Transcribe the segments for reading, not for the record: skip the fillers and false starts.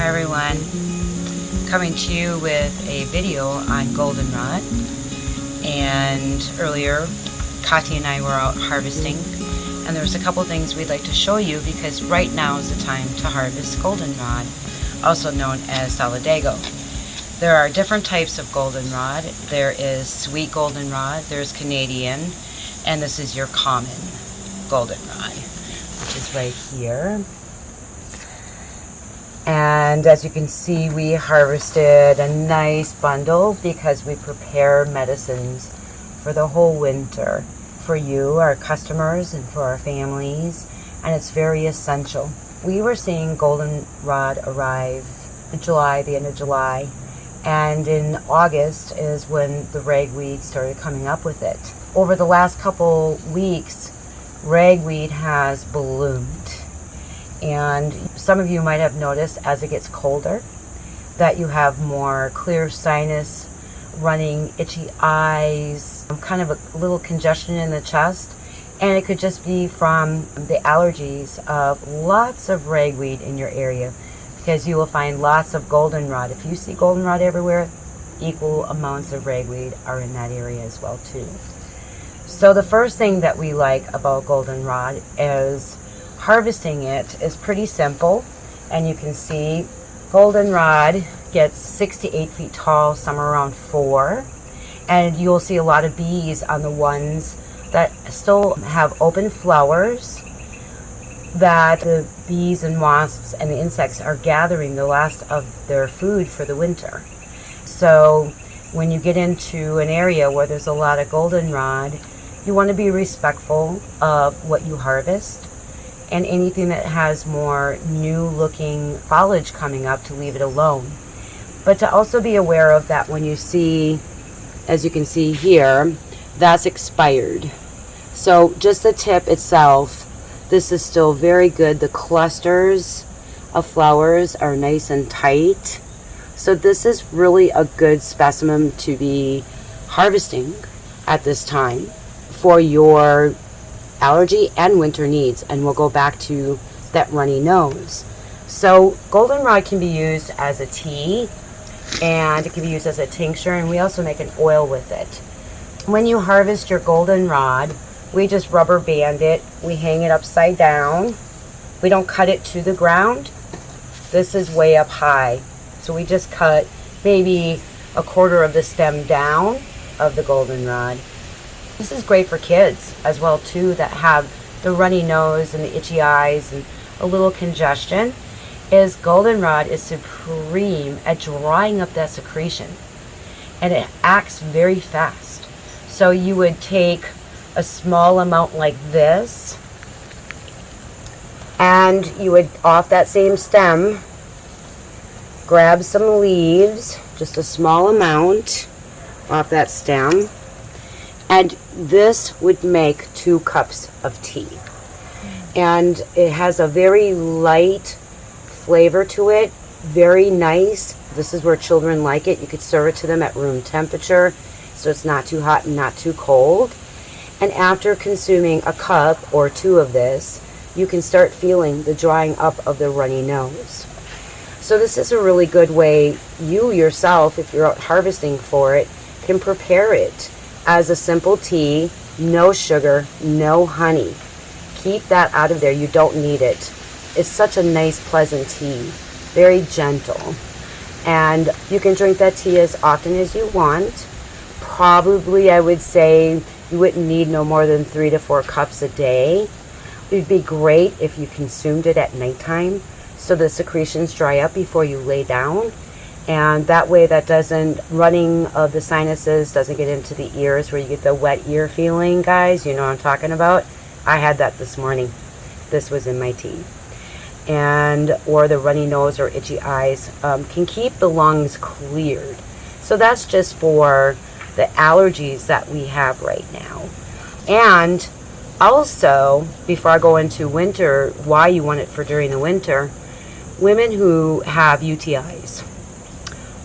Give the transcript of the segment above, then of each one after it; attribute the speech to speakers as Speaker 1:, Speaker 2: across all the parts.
Speaker 1: Hi everyone, coming to you with a video on goldenrod. And earlier Kati and I were out harvesting, and there's a couple things we'd like to show you because right now is the time to harvest goldenrod, also known as solidago. There are different types of goldenrod. There is sweet goldenrod, there's Canadian, and this is your common goldenrod, which is right here. And as you can see, we harvested a nice bundle because we prepare medicines for the whole winter for you, our customers, and for our families, and it's very essential. We were seeing goldenrod arrive in July, the end of July, and in August is when the ragweed started coming up with it. Over the last couple weeks, ragweed has bloomed. And some of you might have noticed as it gets colder that you have more clear sinus, running, itchy eyes, kind of a little congestion in the chest. And it could just be from the allergies of lots of ragweed in your area, because you will find lots of goldenrod. If you see goldenrod everywhere, equal amounts of ragweed are in that area as well too. So the first thing that we like about goldenrod is harvesting it is pretty simple, and you can see goldenrod gets 6 to 8 feet tall, somewhere around 4, and you'll see a lot of bees on the ones that still have open flowers that the bees and wasps and the insects are gathering the last of their food for the winter. So when you get into an area where there's a lot of goldenrod, you want to be respectful of what you harvest, and anything that has more new looking foliage coming up, to leave it alone. But to also be aware of that when you see, as you can see here, that's expired. So just the tip itself, this is still very good. The clusters of flowers are nice and tight. So this is really a good specimen to be harvesting at this time for your allergy and winter needs, and we'll go back to that runny nose. So goldenrod can be used as a tea, and it can be used as a tincture, and we also make an oil with it. When you harvest your goldenrod, we just rubber band it, we hang it upside down, we don't cut it to the ground. This is way up high, so we just cut maybe a quarter of the stem down of the goldenrod. This is great for kids as well too, that have the runny nose and the itchy eyes and a little congestion. Is goldenrod is supreme at drying up that secretion, and it acts very fast. So you would take a small amount like this, and you would, off that same stem, grab some leaves, just a small amount off that stem, and this would make 2 cups of tea. And it has a very light flavor to it, very nice. This is where children like it. You could serve it to them at room temperature, so it's not too hot and not too cold. And after consuming a cup or 2 of this, you can start feeling the drying up of the runny nose. So this is a really good way you yourself, if you're out harvesting for it, can prepare it as a simple tea, no sugar, no honey. Keep that out of there. You don't need it. It's such a nice, pleasant tea, very gentle. And you can drink that tea as often as you want. Probably, I would say, you wouldn't need no more than 3 to 4 cups a day. It would be great if you consumed it at nighttime, so the secretions dry up before you lay down. And that way, that doesn't, running of the sinuses doesn't get into the ears where you get the wet ear feeling, guys. You know what I'm talking about. I had that this morning. This was in my tea. And, or the runny nose or itchy eyes, can keep the lungs cleared. So that's just for the allergies that we have right now. And also, before I go into winter, why you want it for during the winter, women who have UTIs,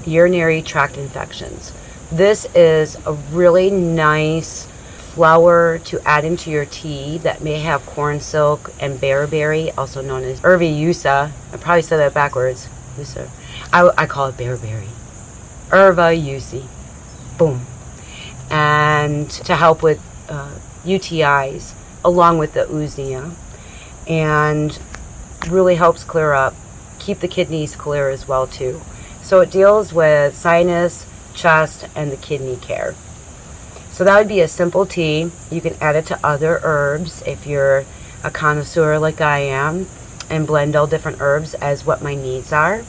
Speaker 1: urinary tract infections. This is a really nice flower to add into your tea that may have corn silk and bearberry, also known as Urviusa. I probably said that backwards. I call it bearberry. Erva UC. Boom. And to help with UTIs, along with the Uzia. And really helps clear up, keep the kidneys clear as well too. So it deals with sinus, chest, and the kidney care. So that would be a simple tea. You can add it to other herbs if you're a connoisseur like I am, and blend all different herbs as what my needs are.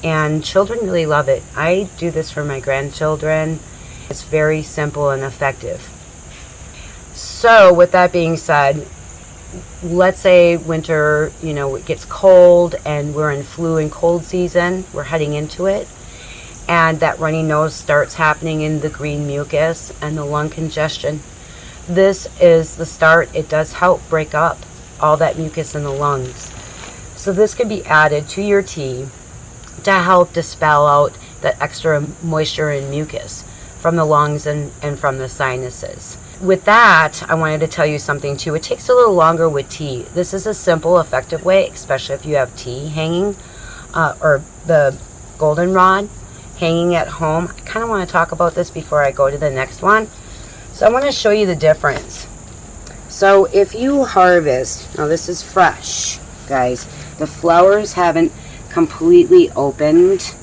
Speaker 1: And children really love it. I do this for my grandchildren. It's very simple and effective. So with that being said, let's say winter, it gets cold and we're in flu and cold season. We're heading into it. And that runny nose starts happening in the green mucus and the lung congestion. This is the start. It does help break up all that mucus in the lungs. So this can be added to your tea to help dispel out that extra moisture and mucus from the lungs and from the sinuses. With that, I wanted to tell you something too. It takes a little longer with tea. This is a simple, effective way, especially if you have tea hanging or the goldenrod hanging at home. I kind of want to talk about this before I go to the next one. So I want to show you the difference. So if you harvest, now this is fresh, guys. The flowers haven't completely opened,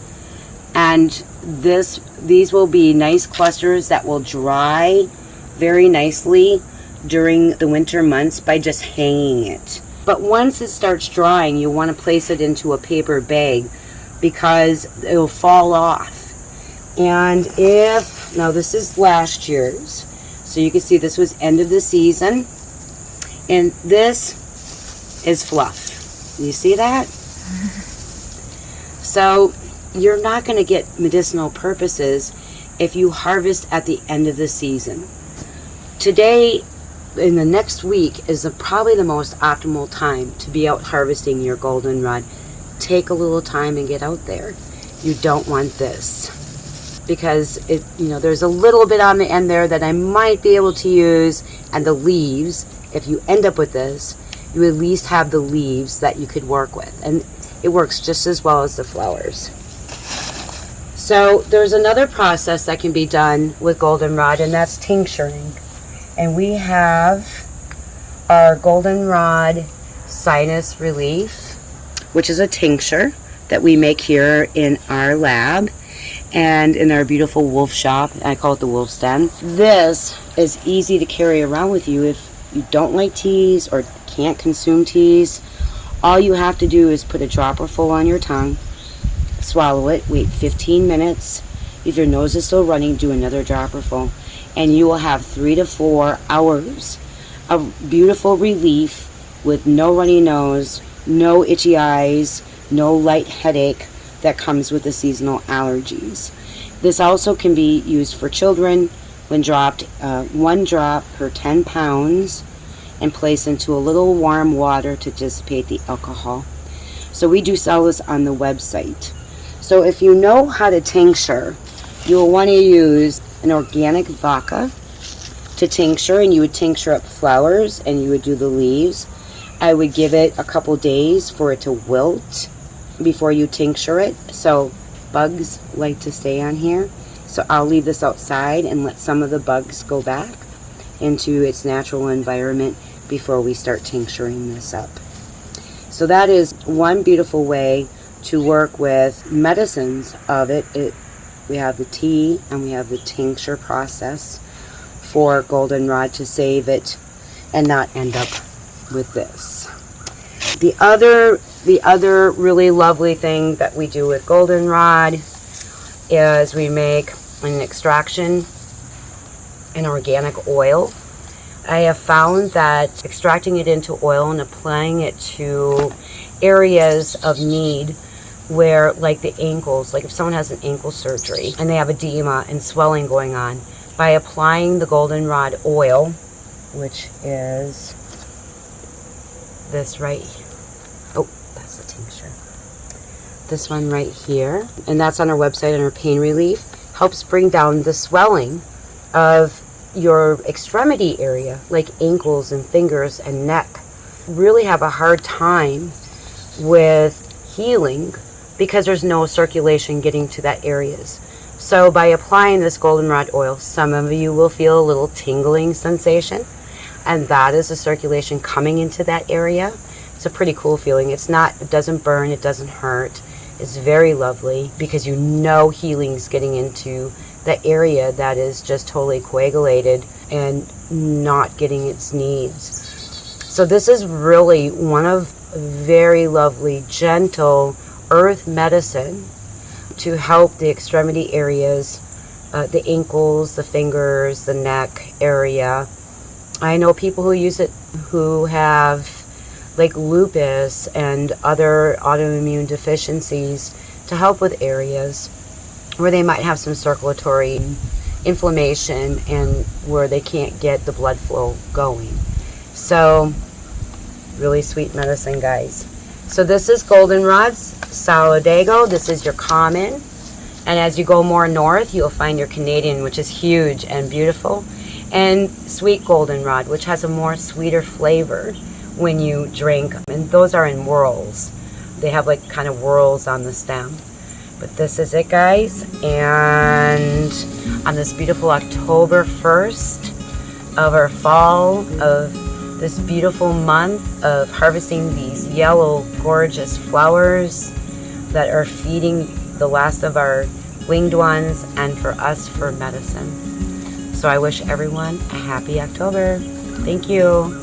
Speaker 1: and these will be nice clusters that will dry very nicely during the winter months by just hanging it. But once it starts drying, you want to place it into a paper bag because it will fall off. And now this is last year's, so you can see this was end of the season, and this is fluff. You see that? So you're not going to get medicinal purposes if you harvest at the end of the season. Today, in the next week, is probably the most optimal time to be out harvesting your goldenrod. Take a little time and get out there. You don't want this because there's a little bit on the end there that I might be able to use, and the leaves, if you end up with this, you at least have the leaves that you could work with, and it works just as well as the flowers. So there's another process that can be done with goldenrod, and that's tincturing. And we have our goldenrod sinus relief, which is a tincture that we make here in our lab and in our beautiful wolf shop. I call it the wolf's den. This is easy to carry around with you if you don't like teas or can't consume teas. All you have to do is put a dropper full on your tongue, swallow it, wait 15 minutes. If your nose is still running, do another dropper full, and you will have 3 to 4 hours of beautiful relief with no runny nose, no itchy eyes, no light headache that comes with the seasonal allergies. This also can be used for children when dropped 1 drop per 10 pounds and placed into a little warm water to dissipate the alcohol. So we do sell this on the website. So if you know how to tincture, you'll want to use an organic vodka to tincture, and you would tincture up flowers and you would do the leaves. I would give it a couple days for it to wilt before you tincture it. So bugs like to stay on here. So I'll leave this outside and let some of the bugs go back into its natural environment before we start tincturing this up. So that is one beautiful way to work with medicines of it. We have the tea and we have the tincture process for goldenrod to save it and not end up with this. The other really lovely thing that we do with goldenrod is we make an extraction, an organic oil. I have found that extracting it into oil and applying it to areas of need where, like the ankles, like if someone has an ankle surgery and they have edema and swelling going on, by applying the goldenrod oil, which is this right here. Oh, that's the tincture. This one right here, and that's on our website under pain relief, helps bring down the swelling of your extremity area, like ankles and fingers and neck. Really have a hard time with healing because there's no circulation getting to that areas. So by applying this goldenrod oil, some of you will feel a little tingling sensation, and that is the circulation coming into that area. It's a pretty cool feeling. It doesn't burn, it doesn't hurt. It's very lovely because you know healing's getting into the area that is just totally coagulated and not getting its needs. So this is really one of very lovely, gentle earth medicine to help the extremity areas, the ankles, the fingers, the neck area. I know people who use it who have like lupus and other autoimmune deficiencies to help with areas where they might have some circulatory inflammation and where they can't get the blood flow going. So really sweet medicine, guys. So this is goldenrod's solidago. This is your common, and as you go more north you'll find your Canadian, which is huge and beautiful, and sweet goldenrod, which has a more sweeter flavor when you drink, and those are in whorls. They have like kind of whorls on the stem. But this is it, guys, and on this beautiful October 1st of our fall, of this beautiful month of harvesting these yellow gorgeous flowers that are feeding the last of our winged ones and for us for medicine. So I wish everyone a happy October. Thank you.